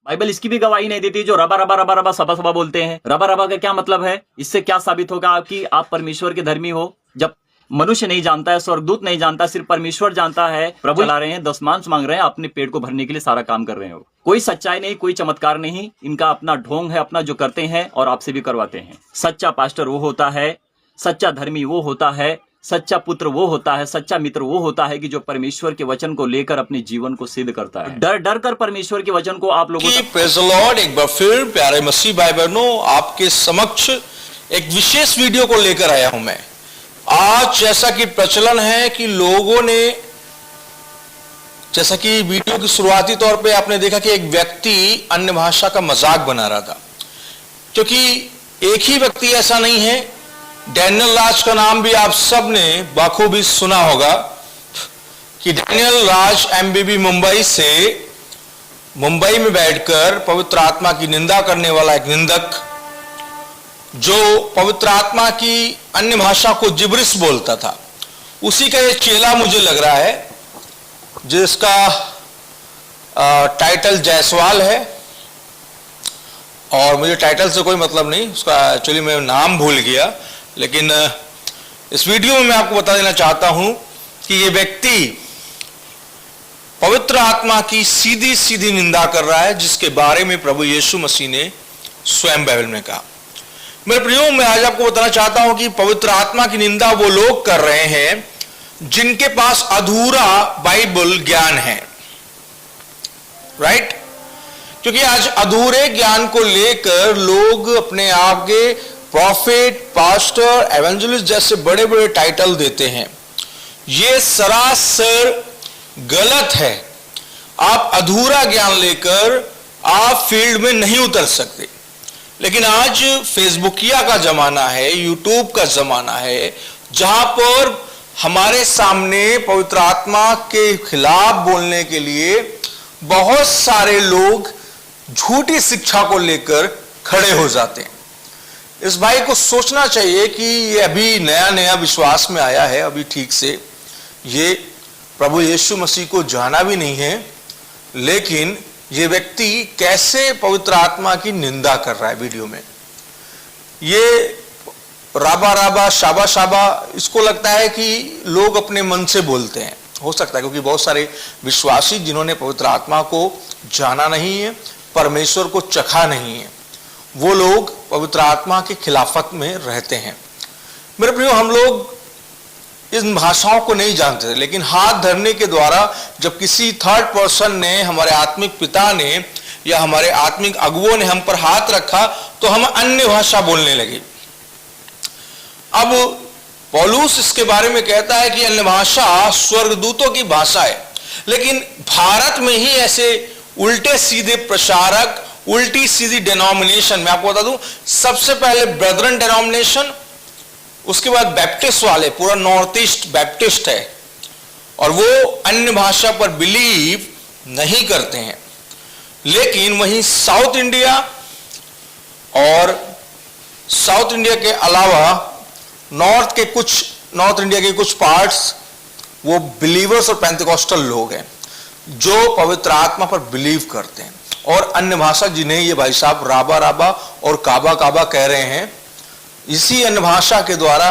Bible इसकी भी गवाही नहीं देती जो रबा रबा रबा रबा सबा सबा बोलते हैं। रबा रबा का क्या मतलब है? इससे क्या साबित होगा कि आप परमेश्वर के धर्मी हो? जब मनुष्य नहीं जानता है, स्वर्गदूत नहीं जानता, सिर्फ परमेश्वर जानता है। प्रभु चला रहे हैं, दशमांश मांग रहे हैं, अपने पेट को भरने के लिए सारा काम कर रहे हो। कोई सच्चाई नहीं, कोई चमत्कार नहीं, इनका अपना ढोंग है, अपना जो करते हैं और आपसे भी करवाते हैं। सच्चा पास्टर वो होता है, सच्चा धर्मी वो होता है, सच्चा पुत्र वो होता है, सच्चा मित्र वो होता है कि जो परमेश्वर के वचन को लेकर अपने जीवन को सिद्ध करता है। डर डर कर परमेश्वर के वचन को आप लोगों तक प्रेज़ द लॉर्ड। एक बार फिर प्यारे मसीह भाई बहनों, आपके समक्ष एक विशेष वीडियो को लेकर आया हूं मैं। आज जैसा कि प्रचलन है कि लोगों ने, जैसा कि वीडियो की शुरुआती तौर पे आपने देखा कि एक व्यक्ति अन्य भाषा का मजाक बना रहा था, क्योंकि एक ही व्यक्ति ऐसा नहीं है। डैनियल राज का नाम भी आप सब ने बखूबी सुना होगा कि डैनियल राज एमबीबी मुंबई से मुंबई में बैठकर पवित्र आत्मा की निंदा करने वाला एक निंदक, जो पवित्र आत्मा की अन्य भाषा को जिब्रिश बोलता था, उसी का एक चेला मुझे लग रहा है, जिसका टाइटल जायसवाल है। और मुझे टाइटल से कोई मतलब नहीं, उसका एक्चुअली मैं नाम भूल गया, लेकिन इस वीडियो में मैं आपको बता देना चाहता हूं कि ये व्यक्ति पवित्र आत्मा की सीधी सीधी निंदा कर रहा है, जिसके बारे में प्रभु यीशु मसीह ने स्वयं बाइबल में कहा। मेरे प्रियो, मैं आज आपको बताना चाहता हूं कि पवित्र आत्मा की निंदा वो लोग कर रहे हैं जिनके पास अधूरा बाइबल ज्ञान है, राइट? क्योंकि आज अधूरे ज्ञान को लेकर लोग अपने आप के प्रॉफिट, पास्टर, एवेंजलिस्ट जैसे बड़े बड़े टाइटल देते हैं। यह सरासर गलत है। आप अधूरा ज्ञान लेकर आप फील्ड में नहीं उतर सकते। लेकिन आज फेसबुकिया का जमाना है, यूट्यूब का जमाना है, जहां पर हमारे सामने पवित्र आत्मा के खिलाफ बोलने के लिए बहुत सारे लोग झूठी शिक्षा को लेकर खड़े हो जाते हैं। इस भाई को सोचना चाहिए कि ये अभी नया नया विश्वास में आया है, अभी ठीक से ये प्रभु यीशु मसीह को जाना भी नहीं है, लेकिन ये व्यक्ति कैसे पवित्र आत्मा की निंदा कर रहा है वीडियो में। ये राबा राबा शाबा शाबा, इसको लगता है कि लोग अपने मन से बोलते हैं। हो सकता है क्योंकि बहुत सारे विश्वासी जिन्होंने पवित्र आत्मा को जाना नहीं है, परमेश्वर को चखा नहीं है, वो लोग पवित्र आत्मा की खिलाफत में रहते हैं। मेरे प्रियो, हम लोग इन भाषाओं को नहीं जानते थे, लेकिन हाथ धरने के द्वारा जब किसी थर्ड पर्सन ने, हमारे आत्मिक पिता ने या हमारे आत्मिक अगुओं ने हम पर हाथ रखा, तो हम अन्य भाषा बोलने लगे। अब पौलुस इसके बारे में कहता है कि अन्य भाषा स्वर्गदूतों की भाषा है, लेकिन भारत में ही ऐसे उल्टे सीधे प्रचारक, उल्टी सीधी डेनोमिनेशन, मैं आपको बता दूं, सबसे पहले ब्रदरन डेनोमिनेशन, उसके बाद बैप्टिस्ट वाले, पूरा नॉर्थ ईस्ट बैप्टिस्ट है, और वो अन्य भाषा पर बिलीव नहीं करते हैं। लेकिन वहीं साउथ इंडिया और साउथ इंडिया के अलावा नॉर्थ इंडिया के कुछ पार्ट्स, वो बिलीवर्स और पेंटिकॉस्टल लोग हैं जो पवित्र आत्मा पर बिलीव करते हैं। और अन्य भाषा जिन्हें ये भाई साहब राबा राबा और काबा काबा कह रहे हैं, इसी अन्य भाषा के द्वारा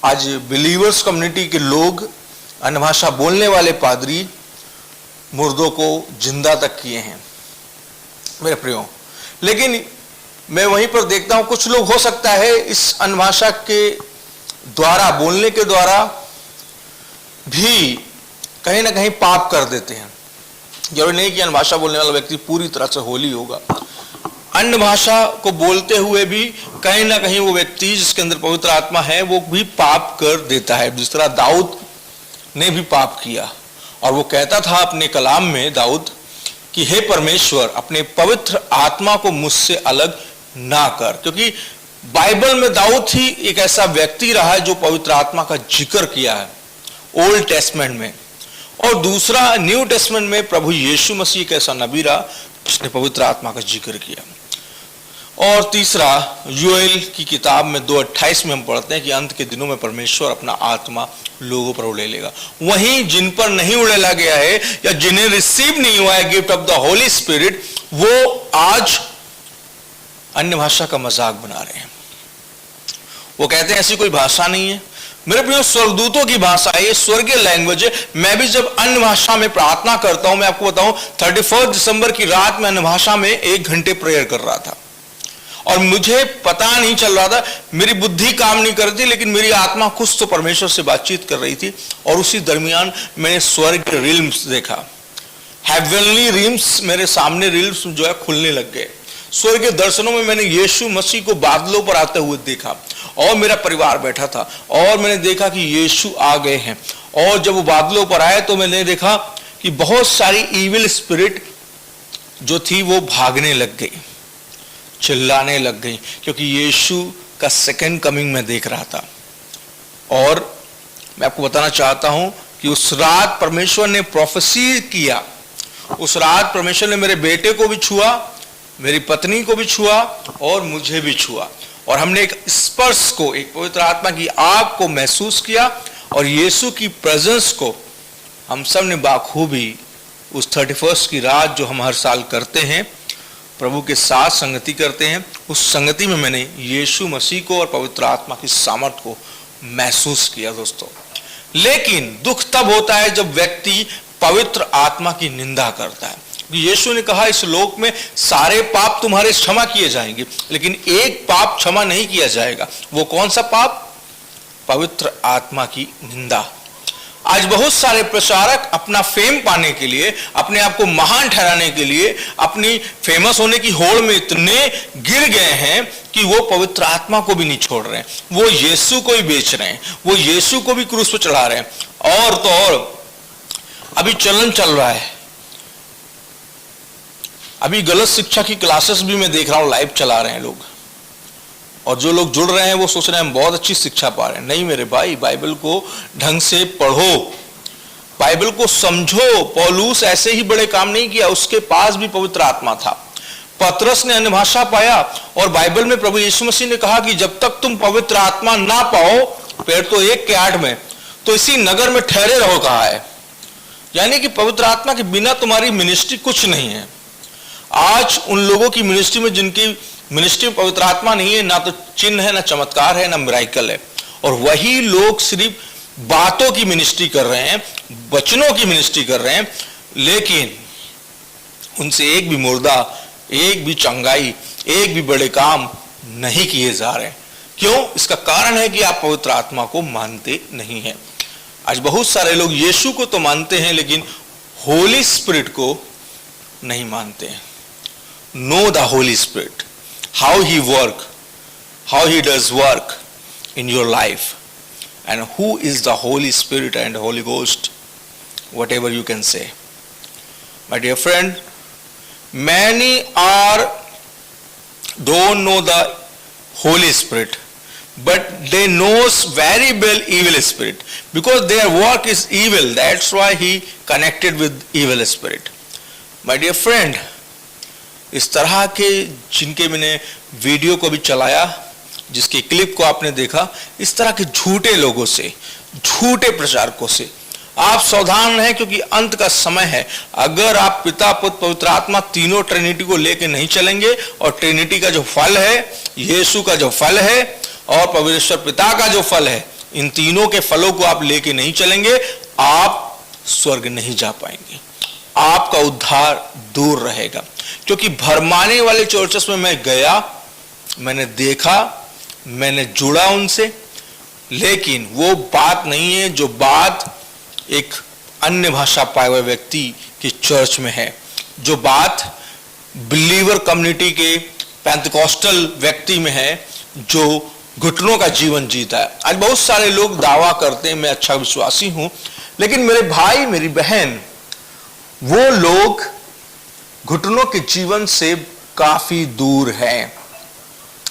आज बिलीवर्स कम्युनिटी के लोग, अन्य भाषा बोलने वाले पादरी मुर्दों को जिंदा तक किए हैं मेरे प्रियो। लेकिन मैं वहीं पर देखता हूं कुछ लोग, हो सकता है इस अन्य भाषा के द्वारा, बोलने के द्वारा भी कहीं ना कहीं पाप कर देते हैं। जरूरी नहीं कि अन्य भाषा बोलने वाला व्यक्ति पूरी तरह से होली होगा। अन्य भाषा को बोलते हुए भी कहीं ना कहीं वो व्यक्ति जिसके अंदर पवित्र आत्मा है, वो भी पाप कर देता है। जिस तरह दाऊद ने भी पाप किया, और वो कहता था अपने कलाम में, दाऊद, कि हे परमेश्वर, अपने पवित्र आत्मा को मुझसे अलग ना कर। क्योंकि बाइबल में दाऊद ही एक ऐसा व्यक्ति रहा है जो पवित्र आत्मा का जिक्र किया है ओल्ड टेस्टमेंट में, और दूसरा न्यू टेस्टमेंट में प्रभु यीशु मसीह एक ऐसा नबी रहा जिसने पवित्र आत्मा का जिक्र किया। और तीसरा, योएल की किताब में 2:28 में हम पढ़ते हैं कि अंत के दिनों में परमेश्वर अपना आत्मा लोगों पर उड़ेलेगा। वहीं जिन पर नहीं उड़ेला गया है या जिन्हें रिसीव नहीं हुआ है gift of the holy spirit, वो आज अन्य भाषा का मजाक बना रहे हैं। वो कहते हैं ऐसी कोई भाषा नहीं है। मेरे प्रियो, स्वर्गदूतों की भाषा है, ये स्वर्गीय लैंग्वेज है। मैं भी जब अन्य भाषा में प्रार्थना करता हूं, मैं आपको बताऊं 31 दिसंबर की रात में अन्य भाषा में 1 घंटे प्रेयर कर रहा था और मुझे पता नहीं चल रहा था, मेरी बुद्धि काम नहीं कर रही थी, लेकिन मेरी आत्मा कुछ तो परमेश्वर से बातचीत कर रही थी। और उसी दरमियान मैंने स्वर्ग के रिल्म्स देखा, हेवनली रिल्म्स मेरे सामने, रिल्म्स जो है खुलने लग गए। स्वर्ग के दर्शनों में मैंने यीशु मसीह को बादलों पर आते हुए देखा और मेरा परिवार बैठा था और मैंने देखा कि यीशु आ गए हैं। और जब वो बादलों पर आए तो मैंने देखा कि बहुत सारी इविल स्पिरिट जो थी वो भागने लग गई, चिल्लाने लग गई, क्योंकि यीशु का सेकंड कमिंग मैं देख रहा था। और मैं आपको बताना चाहता हूं कि उस रात परमेश्वर ने प्रोफेसी किया। उस रात परमेश्वर ने मेरे बेटे को भी छुआ, मेरी पत्नी को भी छुआ और मुझे भी छुआ। और हमने एक स्पर्श को, एक पवित्र आत्मा की आग को महसूस किया और यीशु की प्रेजेंस को हम सब ने बाखूबी उस 31 की रात जो हम हर साल करते हैं, प्रभु के साथ संगति करते हैं, उस संगति में मैंने यीशु मसीह को और पवित्र आत्मा की सामर्थ को महसूस किया दोस्तों। लेकिन दुख तब होता है जब व्यक्ति पवित्र आत्मा की निंदा करता है। यीशु ने कहा इस लोक में सारे पाप तुम्हारे क्षमा किए जाएंगे, लेकिन एक पाप क्षमा नहीं किया जाएगा। वो कौन सा पाप? पवित्र आत्मा की निंदा। आज बहुत सारे प्रचारक अपना फेम पाने के लिए, अपने आप को महान ठहराने के लिए, अपनी फेमस होने की होड़ में इतने गिर गए हैं कि वो पवित्र आत्मा को भी नहीं छोड़ रहे हैं। वो यीशु को ही बेच रहे हैं, वो यीशु को भी क्रूस पर चढ़ा रहे हैं। और तो और अभी चलन चल रहा है, अभी गलत शिक्षा की क्लासेस भी मैं देख रहा हूं, लाइव चला रहे हैं लोग, और जो लोग जुड़ रहे हैं वो सोच रहे हैं हम बहुत अच्छी शिक्षा पा रहे हैं। नहीं मेरे भाई, बाइबल को ढंग से पढ़ो, बाइबल को समझो। पौलुस ऐसे ही बड़े काम नहीं किया, उसके पास भी पवित्र आत्मा था। पतरस ने अन्य भाषा पाया और बाइबल में प्रभु यीशु मसीह ने कहा कि जब तक तुम पवित्र आत्मा ना पाओ, पैर तो 1:8 में, तो इसी नगर में ठहरे रहो कहा है। यानी कि पवित्र आत्मा के बिना तुम्हारी मिनिस्ट्री कुछ नहीं है। आज उन लोगों की मिनिस्ट्री में जिनकी मिनिस्ट्री में पवित्र आत्मा नहीं है, ना तो चिन्ह है, ना चमत्कार है, ना मिराकल है, और वही लोग सिर्फ बातों की मिनिस्ट्री कर रहे हैं, वचनों की मिनिस्ट्री कर रहे हैं, लेकिन उनसे एक भी मुर्दा, एक भी चंगाई, एक भी बड़े काम नहीं किए जा रहे। क्यों? इसका कारण है कि आप पवित्र आत्मा को मानते नहीं हैं। आज बहुत सारे लोग यीशु को तो मानते हैं लेकिन होली स्पिरिट को नहीं मानते हैं। Know the Holy Spirit, how He does work in your life, and who is the Holy Spirit and Holy Ghost, whatever you can say. My dear friend, many don't know the Holy Spirit, but they knows very well evil spirit, because their work is evil. That's why he connected with evil spirit. My dear friend, इस तरह के जिनके मैंने video को भी चलाया, जिसके clip को आपने देखा, इस तरह के झूठे लोगों से, झूठे प्रचारकों से आप सावधान रहें, क्योंकि अंत का समय है। अगर आप पिता, पुत्र, पवित्र आत्मा तीनों ट्रिनिटी को लेकर नहीं चलेंगे, और ट्रिनिटी का जो फल है, यीशु का जो फल है और परमेश्वर पिता का जो फल है, इन तीनों के फलों को आप लेके नहीं चलेंगे, आप स्वर्ग नहीं जा पाएंगे, आपका उद्धार दूर रहेगा। क्योंकि भरमाने वाले चर्चेस में मैं गया, मैंने देखा, मैंने जुड़ा उनसे, लेकिन वो बात नहीं है जो बात एक अन्य भाषा पाए हुए व्यक्ति की चर्च में है, जो बात बिलीवर कम्युनिटी के पेंटकोस्टल व्यक्ति में है, जो घुटनों का जीवन जीता है। आज बहुत सारे लोग दावा करते हैं मैं अच्छा विश्वासी हूं, लेकिन मेरे भाई, मेरी बहन, वो लोग घुटनों के जीवन से काफी दूर हैं।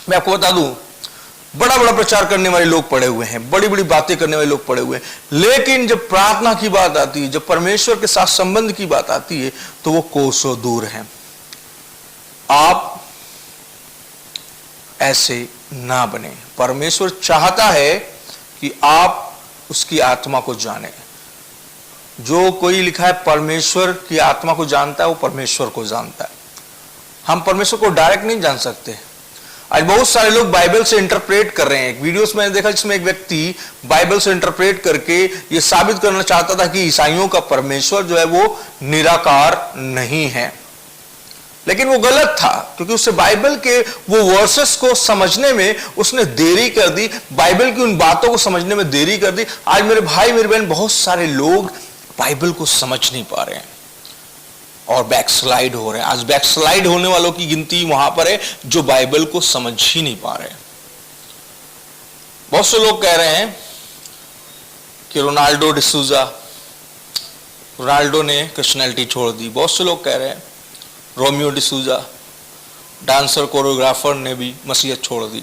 मैं आपको बता दूं, बड़ा बड़ा प्रचार करने वाले लोग पड़े हुए हैं, बड़ी बड़ी बातें करने वाले लोग पड़े हुए हैं, लेकिन जब प्रार्थना की बात आती है, जब परमेश्वर के साथ संबंध की बात आती है, तो वो कोसों दूर हैं। आप ऐसे ना बने। परमेश्वर चाहता है कि आप उसकी आत्मा को जाने। जो कोई लिखा है परमेश्वर की आत्मा को जानता है वो परमेश्वर को जानता है। हम परमेश्वर को डायरेक्ट नहीं जान सकते। आज बहुत सारे लोग बाइबल से इंटरप्रेट कर रहे हैं। एक वीडियोस में देखा जिसमें एक व्यक्ति बाइबल से इंटरप्रेट करके ये साबित करना चाहता था कि ईसाइयों का परमेश्वर जो है वो निराकार नहीं है, लेकिन वो गलत था, क्योंकि उससे बाइबल के वो वर्सेस को समझने में उसने देरी कर दी, बाइबल की उन बातों को समझने में देरी कर दी। आज मेरे भाई मेरे बहन बहुत सारे लोग बाइबल को समझ नहीं पा रहे हैं और बैकस्लाइड हो रहे हैं। आज बैकस्लाइड होने वालों की गिनती वहां पर है जो बाइबल को समझ ही नहीं पा रहे हैं। बहुत से लोग कह रहे हैं कि रोनाल्डो डिसूजा, रोनाल्डो ने क्रिश्चियनिटी छोड़ दी। बहुत से लोग कह रहे हैं रोमियो डिसूजा, डांसर कोरियोग्राफर ने भी मसीहत छोड़ दी,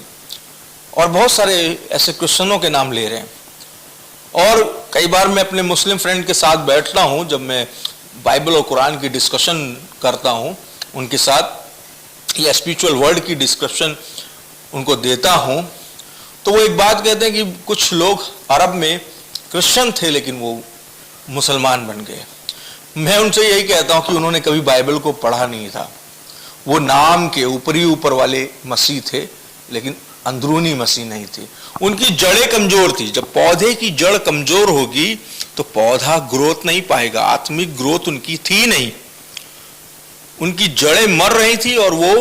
और बहुत सारे ऐसे क्रिश्चियनों के नाम ले रहे हैं। और कई बार मैं अपने मुस्लिम फ्रेंड के साथ बैठता हूं, जब मैं बाइबल और कुरान की डिस्कशन करता हूं उनके साथ, या स्पिरिचुअल वर्ड की डिस्कशन उनको देता हूं, तो वो एक बात कहते हैं कि कुछ लोग अरब में क्रिश्चियन थे लेकिन वो मुसलमान बन गए। मैं उनसे यही कहता हूं कि उन्होंने कभी बाइबल को पढ़ा नहीं था। वो नाम के ऊपर वाले मसीह थे लेकिन अंदरूनी मसीह नहीं थे। उनकी जड़ें कमजोर थी। जब पौधे की जड़ कमजोर होगी तो पौधा ग्रोथ नहीं पाएगा, आत्मिक ग्रोथ उनकी थी नहीं। उनकी जड़ें मर रही थी और वो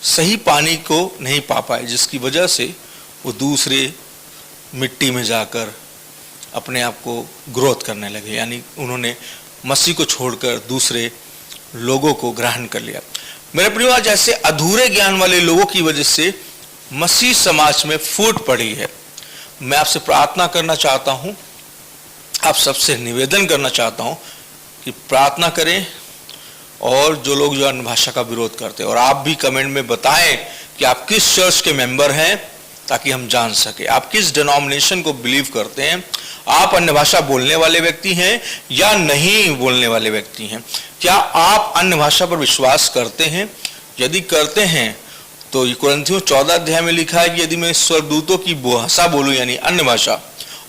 सही पानी को नहीं पा पाए, जिसकी वजह से वो दूसरे मिट्टी में जाकर अपने आप को ग्रोथ करने लगे, यानी उन्होंने मसीह को छोड़कर दूसरे लोगों को ग्रहण कर लिया। मेरे प्रियो, आज ऐसे अधूरे ज्ञान वाले लोगों की वजह से मसीह समाज में फूट पड़ी है। मैं आपसे प्रार्थना करना चाहता हूं, आप सबसे निवेदन करना चाहता हूं कि प्रार्थना करें, और जो लोग जो अन्य भाषा का विरोध करते हैं, और आप भी कमेंट में बताएं कि आप किस चर्च के मेंबर हैं, ताकि हम जान सके आप किस डिनोमिनेशन को बिलीव करते हैं। आप अन्य भाषा बोलने वाले व्यक्ति हैं या नहीं बोलने वाले व्यक्ति हैं। क्या आप अन्य भाषा पर विश्वास करते हैं? यदि करते हैं तो कुरिन्थियों 14 अध्याय में लिखा है कि यदि मैं स्वर्गदूतों की भाषा बोलूं यानी अन्य भाषा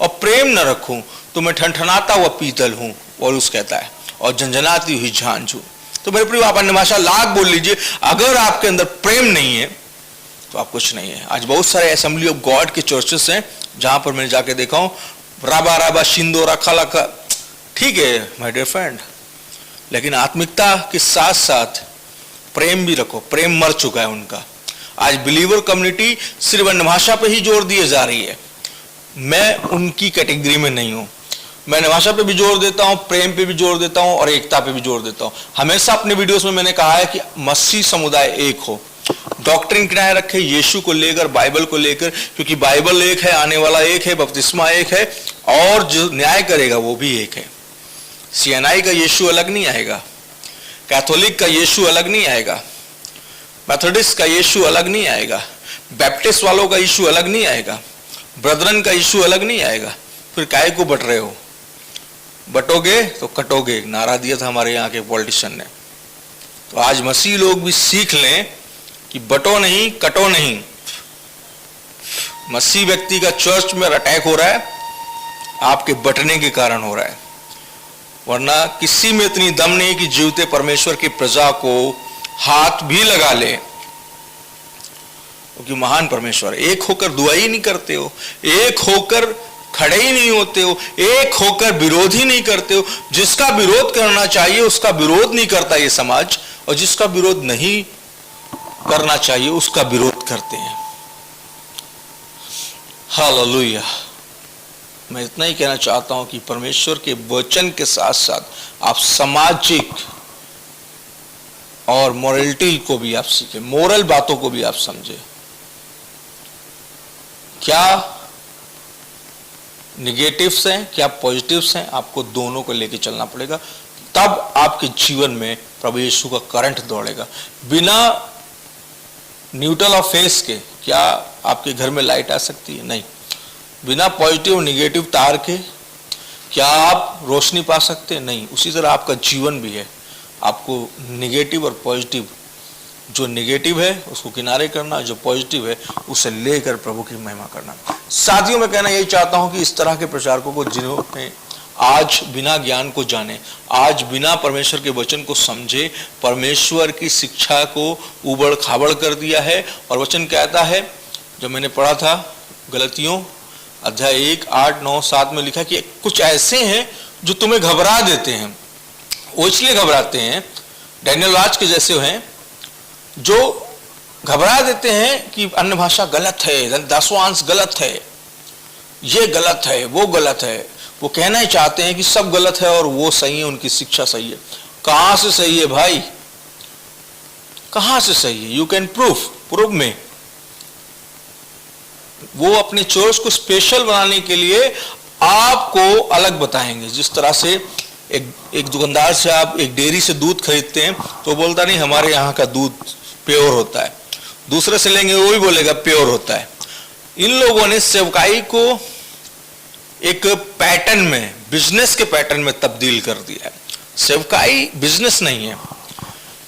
और प्रेम न रखूं तो मैं ठनठनाता हुआ पीतल हूं, पौलुस कहता है, और झंझनाती हुई झांझ हूं। तो मेरे प्रिय, आप अन्य भाषा लाख बोल लीजिए, अगर आपके अंदर प्रेम नहीं है तो आप कुछ नहीं है। आज बहुत सारे असेंबली ऑफ गॉड के चर्चेस हैं जहां पर मैंने जाके देखा हूं, राबा राबा शिंदो रखा लखा, ठीक है माय डियर फ्रेंड, लेकिन आत्मिकता के साथ साथ प्रेम भी रखो। प्रेम मर चुका है उनका। आज बिलीवर कम्युनिटी सिर्फ अन्य भाषा पे ही जोर दिए जा रही है। मैं उनकी कैटेगरी में नहीं हूं। मैं अन्य भाषा पे भी जोर देता हूं, प्रेम पे भी जोर देता हूं, और एकता पे भी जोर देता हूं। हमेशा अपने वीडियोस में मैंने कहा है कि मसीह समुदाय एक हो। डॉक्ट्रिन किनारे रखे यीशु को लेकर, बाइबल को लेकर, क्योंकि बाइबल एक है, आने वाला एक है, बपतिस्मा एक है, और जो न्याय करेगा वो भी एक है। सीएनआई का यीशु अलग नहीं आएगा, कैथोलिक का यीशु अलग नहीं आएगा, मेथोडिस्ट का यीशु अलग नहीं आएगा, बैप्टिस्ट वालों का यीशु अलग नहीं आएगा, ब्रदरन का यीशु अलग नहीं आएगा। फिर काहे को बट रहे हो? बटोगे तो कटोगे, नारा दिया था हमारे यहाँ के पॉलिटिशियन ने। तो आज मसीह लोग भी सीख लें कि बटो नहीं, कटो नहीं। मसीह व्यक्ति का चर्च में अटैक हो रहा है, आपके बटने के कारण हो रहा है, वरना किसी में इतनी दम नहीं कि जीवते परमेश्वर की प्रजा को हाथ भी लगा ले, क्योंकि महान परमेश्वर एक होकर दुआ ही नहीं करते हो, एक होकर खड़े ही नहीं होते हो, एक होकर विरोध ही नहीं करते हो। जिसका विरोध करना चाहिए उसका विरोध नहीं करता ये समाज, और जिसका विरोध नहीं करना चाहिए उसका विरोध करते हैं। हालेलुया। मैं इतना ही कहना चाहता हूं कि परमेश्वर के वचन के साथ साथ आप सामाजिक और मोरलिटी को भी आप सीखें, मोरल बातों को भी आप समझें। क्या निगेटिव्स हैं, क्या पॉजिटिव्स हैं, आपको दोनों को लेकर चलना पड़ेगा। तब आपके जीवन में प्रभु यीशु का करंट दौड़ेगा। बिना न्यूट्रल और फेस के क्या आपके घर में लाइट आ सकती है? नहीं। बिना पॉजिटिव और निगेटिव तार के क्या आप रोशनी पा सकते हैं? नहीं। उसी तरह आपका जीवन भी है, आपको निगेटिव और पॉजिटिव जो नेगेटिव है उसको किनारे करना, जो पॉजिटिव है उसे लेकर प्रभु की महिमा करना। साथियों, मैं कहना यही चाहता हूं कि इस तरह के प्रचारकों को जिन्होंने आज बिना ज्ञान को जाने, आज बिना परमेश्वर के वचन को समझे, परमेश्वर की शिक्षा को उबड़ खाबड़ कर दिया है। और वचन कहता है, जब मैंने पढ़ा था गलतियों अध्याय 1, 8, 9, 7 में लिखा कि कुछ ऐसे हैं जो तुम्हें घबरा देते हैं। वो इसलिए घबराते हैं, डैनियल राज के जैसे हैं, जो घबरा देते हैं कि अन्य भाषा गलत है, दसवांश गलत है, ये गलत है, वो गलत है। वो कहना ही चाहते हैं कि सब गलत है और वो सही है, उनकी शिक्षा सही है। कहां से सही है भाई? कहां से सही है? यू कैन प्रूव में। वो अपने चर्च को स्पेशल बनाने के लिए आपको अलग बताएंगे। जिस तरह से एक दुकानदार से आप एक डेयरी से दूध खरीदते हैं तो बोलता नहीं हमारे यहाँ का दूध प्योर होता है, दूसरे से लेंगे वो भी बोलेगा प्योर होता है। इन लोगों ने सेवकाई को एक पैटर्न में, बिजनेस के पैटर्न में तब्दील कर दिया है। सेवकाई बिजनेस नहीं है।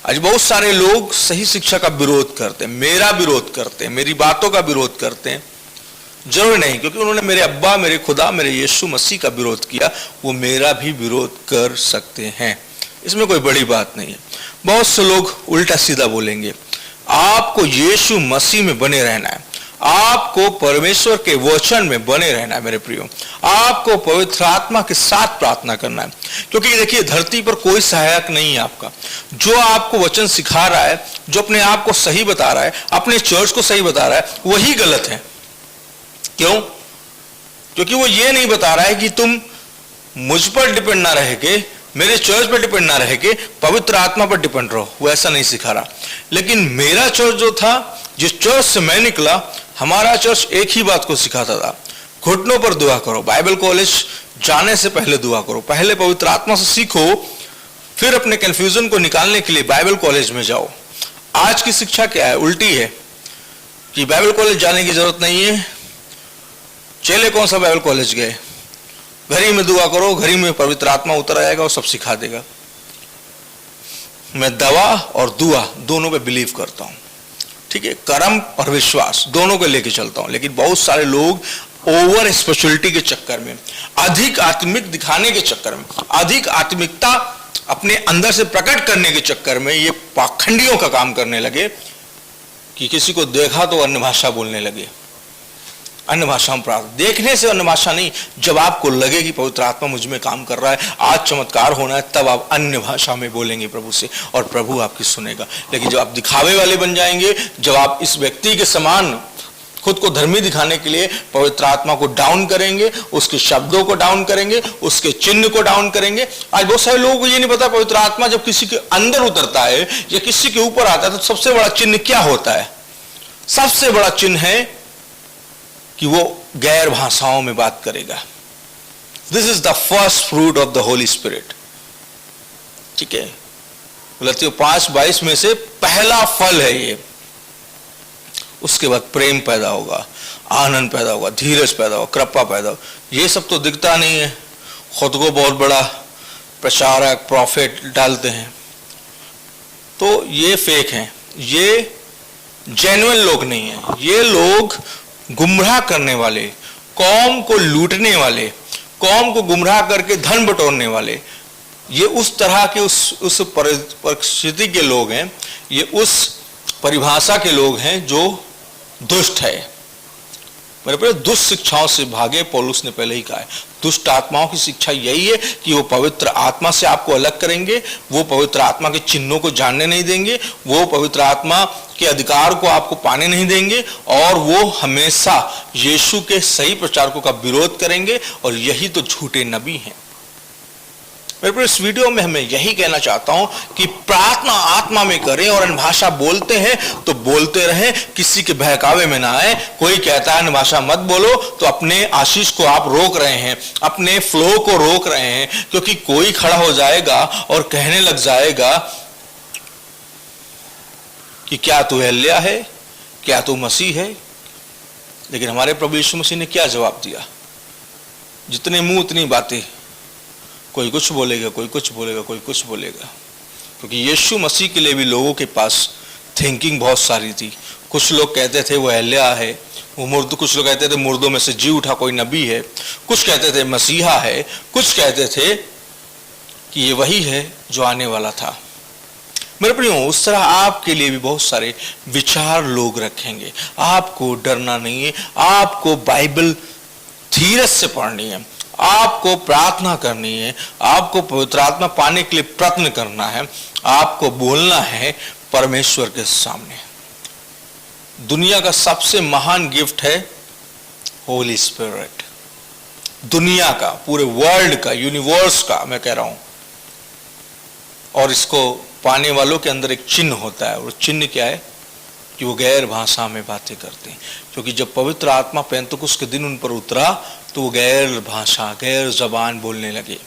आज बहुत सारे लोग सही शिक्षा का विरोध करते हैं, मेरा विरोध करते हैं, मेरी बातों का विरोध करते हैं। जरूर नहीं, क्योंकि उन्होंने मेरे अब्बा, मेरे खुदा, मेरे यीशु मसीह का विरोध किया, वो मेरा भी विरोध कर सकते हैं। इसमें कोई बड़ी बात नहीं है। बहुत से लोग उल्टा सीधा बोलेंगे। आपको यीशु मसीह में बने रहना है, आपको परमेश्वर के वचन में बने रहना है मेरे प्रियो। आपको पवित्र आत्मा के साथ प्रार्थना करना है, क्योंकि देखिए धरती पर कोई सहायक नहीं है आपका। जो आपको वचन सिखा रहा है, जो अपने आप को सही बता रहा है, अपने चर्च को सही बता रहा है, वही गलत है। क्यों? क्योंकि वो ये नहीं बता रहा है कि तुम मुझ पर डिपेंड ना रह के, मेरे चर्च पर डिपेंड ना रह के पवित्र आत्मा पर डिपेंड रहो, वो ऐसा नहीं सिखा रहा। लेकिन मेरा चर्च जो था, जिस चर्च से मैं निकला, हमारा चर्च एक ही बात को सिखाता था, घुटनों पर दुआ करो। बाइबल कॉलेज जाने से पहले दुआ करो, पहले पवित्र आत्मा से सीखो, फिर अपने कंफ्यूजन को निकालने के लिए बाइबल कॉलेज में जाओ। आज की शिक्षा क्या है? उल्टी है कि बाइबल कॉलेज जाने की जरूरत नहीं है। चेले कौन सा बाइबल कॉलेज गए? घर ही में दुआ करो, घर ही में पवित्र आत्मा उतर आएगा और सब सिखा देगा। मैं दवा और दुआ दोनों पे बिलीव करता हूं, ठीक है, कर्म और विश्वास दोनों को लेके चलता हूं। लेकिन बहुत सारे लोग ओवर स्पिरिचुअलिटी के चक्कर में, अधिक आत्मिक दिखाने के चक्कर में, अधिक आत्मिकता अपने अंदर से प्रकट करने के चक्कर में ये पाखंडियों का काम करने लगे कि किसी को देखा तो अन्य भाषा बोलने लगे। अन्य भाषा में प्रार्थना, देखने से अन्य भाषा नहीं, जब आपको लगे कि पवित्र आत्मा मुझ में काम कर रहा है, आज चमत्कार होना है, तब आप अन्य भाषा में बोलेंगे प्रभु से और प्रभु आपकी सुनेगा। लेकिन जब आप दिखावे वाले बन जाएंगे, जब आप इस व्यक्ति के समान खुद को धर्मी दिखाने के लिए पवित्र आत्मा को डाउन करेंगे, उसके शब्दों को डाउन करेंगे, उसके चिन्ह को डाउन करेंगे। आज बहुत सारे लोगों को ये नहीं पता पवित्र आत्मा जब किसी के अंदर उतरता है या किसी के ऊपर आता है तो सबसे बड़ा चिन्ह क्या होता है? सबसे बड़ा चिन्ह है कि वो गैर भाषाओं में बात करेगा। This is the first fruit of the holy spirit, ठीक है। गलतियों 5:22 में से पहला फल है ये। उसके बाद प्रेम पैदा होगा, आनंद पैदा होगा, धीरज पैदा होगा, कृपा पैदा होगा। ये सब तो दिखता नहीं है। खुद को बहुत बड़ा प्रचारक, प्रॉफिट डालते हैं, तो ये फेक हैं, ये जेन्युइन लोग नहीं है। ये लोग गुमराह करने वाले, कौम को लूटने वाले, कौम को गुमराह करके धन बटोरने वाले, ये उस तरह के उस परिस्थिति के लोग हैं, ये उस परिभाषा के लोग हैं जो दुष्ट है। मेरे प्रिय, दुष्ट शिक्षाओं से भागे, पौलुस ने पहले ही कहा है। दुष्ट आत्माओं की शिक्षा यही है कि वो पवित्र आत्मा से आपको अलग करेंगे, वो पवित्र आत्मा के चिन्हों को जानने नहीं देंगे, वो पवित्र आत्मा के अधिकार को आपको पाने नहीं देंगे, और वो हमेशा यीशु के सही प्रचारकों का विरोध करेंगे, और यही तो झूठे नबी हैं। मेरे प्रिय, इस वीडियो में मैं यही कहना चाहता हूं कि प्रार्थना आत्मा में करें, और अन्य भाषा बोलते हैं तो बोलते रहें, किसी के बहकावे में ना आए। कोई कहता है अन्य भाषा मत बोलो, तो अपने आशीष को आप रोक रहे हैं, अपने फ्लो को रोक रहे हैं, क्योंकि कोई खड़ा हो जाएगा और कहने लग जाएगा कि क्या तू एलिया है, क्या तू मसीह है। लेकिन हमारे प्रभु यीशु मसीह ने क्या जवाब दिया? जितने मुंह उतनी बातें। कोई कुछ बोलेगा, कोई कुछ बोलेगा, कोई कुछ बोलेगा, क्योंकि यीशु मसीह के लिए भी लोगों के पास थिंकिंग बहुत सारी थी। कुछ लोग कहते थे वो एलिया है, वो मुर्द, कुछ लोग कहते थे मुर्दों में से जी उठा कोई नबी है, कुछ कहते थे मसीहा है, कुछ कहते थे कि ये वही है जो आने वाला था। मेरे प्रियो, उस तरह आपके लिए भी बहुत सारे विचार लोग रखेंगे। आपको डरना नहीं है, आपको बाइबल धीरज से पढ़नी है, आपको प्रार्थना करनी है, आपको पवित्र आत्मा पाने के लिए प्रयत्न करना है, आपको बोलना है परमेश्वर के सामने। दुनिया का सबसे महान गिफ्ट है होली स्पिरिट। दुनिया का, पूरे वर्ल्ड का, यूनिवर्स का मैं कह रहा हूं। और इसको पाने वालों के अंदर एक चिन्ह होता है, और चिन्ह क्या है कि वो गैर भाषा में बातें करते हैं। क्योंकि जब पवित्र आत्मा पेंतकुस्त के दिन उन पर उतरा तो वो गैर भाषा, गैर जबान बोलने लगे।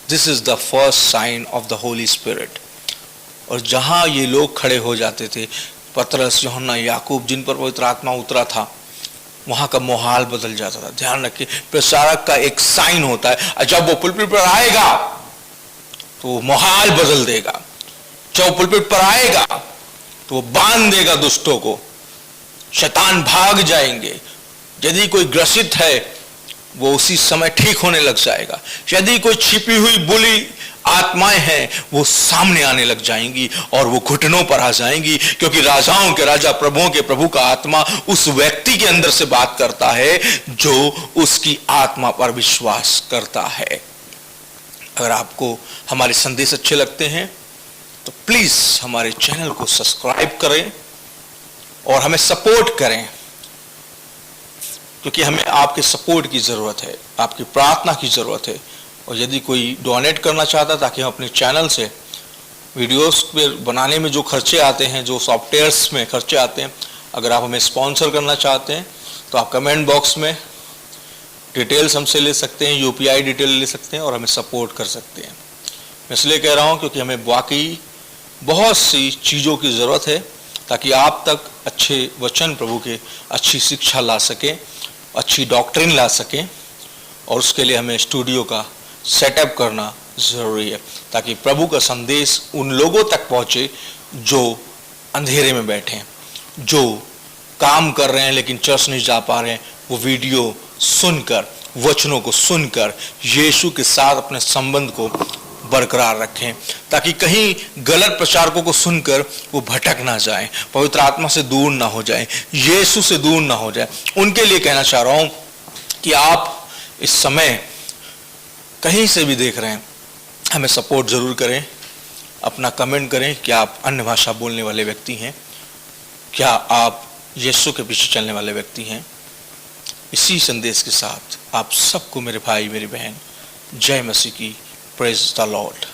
This is the first sign of the holy spirit. और जहां ये लोग खड़े हो जाते थे, पतरस, यूहन्ना, याकूब, जिन पर पवित्र आत्मा उतरा था, वहां का माहौल बदल जाता था। ध्यान रखिए, प्रचारक का एक साइन होता है, और जब वो पुलपिट पर आएगा तो वो माहौल बदल देगा। जब वो पुलपिट पर आएगा तो वो बांध देगा दुष्टों को, शैतान भाग जाएंगे। यदि कोई ग्रसित है वो उसी समय ठीक होने लग जाएगा। यदि कोई छिपी हुई बुरी आत्माएं हैं वो सामने आने लग जाएंगी और वो घुटनों पर आ जाएंगी, क्योंकि राजाओं के राजा, प्रभुओं के प्रभु का आत्मा उस व्यक्ति के अंदर से बात करता है जो उसकी आत्मा पर विश्वास करता है। अगर आपको हमारे संदेश अच्छे लगते हैं तो प्लीज हमारे चैनल को सब्सक्राइब करें और हमें सपोर्ट करें, क्योंकि हमें आपके सपोर्ट की जरूरत है, आपकी प्रार्थना की जरूरत है। और यदि कोई डोनेट करना चाहता है ताकि हम अपने चैनल से वीडियोस पे बनाने में जो खर्चे आते हैं, जो सॉफ्टवेयर्स में खर्चे आते हैं, अगर आप हमें स्पॉन्सर करना चाहते हैं तो आप कमेंट बॉक्स में डिटेल्स हमसे ले सकते हैं, यूपीआई डिटेल ले सकते हैं और हमें सपोर्ट कर सकते हैं। मैं इसलिए कह रहा हूं क्योंकि हमें वाकई बहुत सी चीज़ों की ज़रूरत है ताकि आप तक अच्छे वचन प्रभु के, अच्छी शिक्षा ला सकें, अच्छी डॉक्ट्रिन ला सकें। और उसके लिए हमें स्टूडियो का सेटअप करना ज़रूरी है ताकि प्रभु का संदेश उन लोगों तक पहुँचे जो अंधेरे में बैठे हैं, जो काम कर रहे हैं लेकिन चर्च नहीं जा पा रहे हैं। वो वीडियो सुनकर, वचनों को सुनकर यीशु के साथ अपने संबंध को बरकरार रखें, ताकि कहीं गलत प्रचारकों को सुनकर वो भटक ना जाए, पवित्र आत्मा से दूर ना हो जाए, यीशु से दूर ना हो जाए। उनके लिए कहना चाह रहा हूं कि आप इस समय कहीं से भी देख रहे हैं, हमें सपोर्ट जरूर करें। अपना कमेंट करें कि आप अन्य भाषा बोलने वाले व्यक्ति हैं, क्या आप यीशु के पीछे चलने वाले व्यक्ति हैं। इसी संदेश के साथ आप सबको, मेरे भाई मेरी बहन, जय मसीह की। Praise the Lord.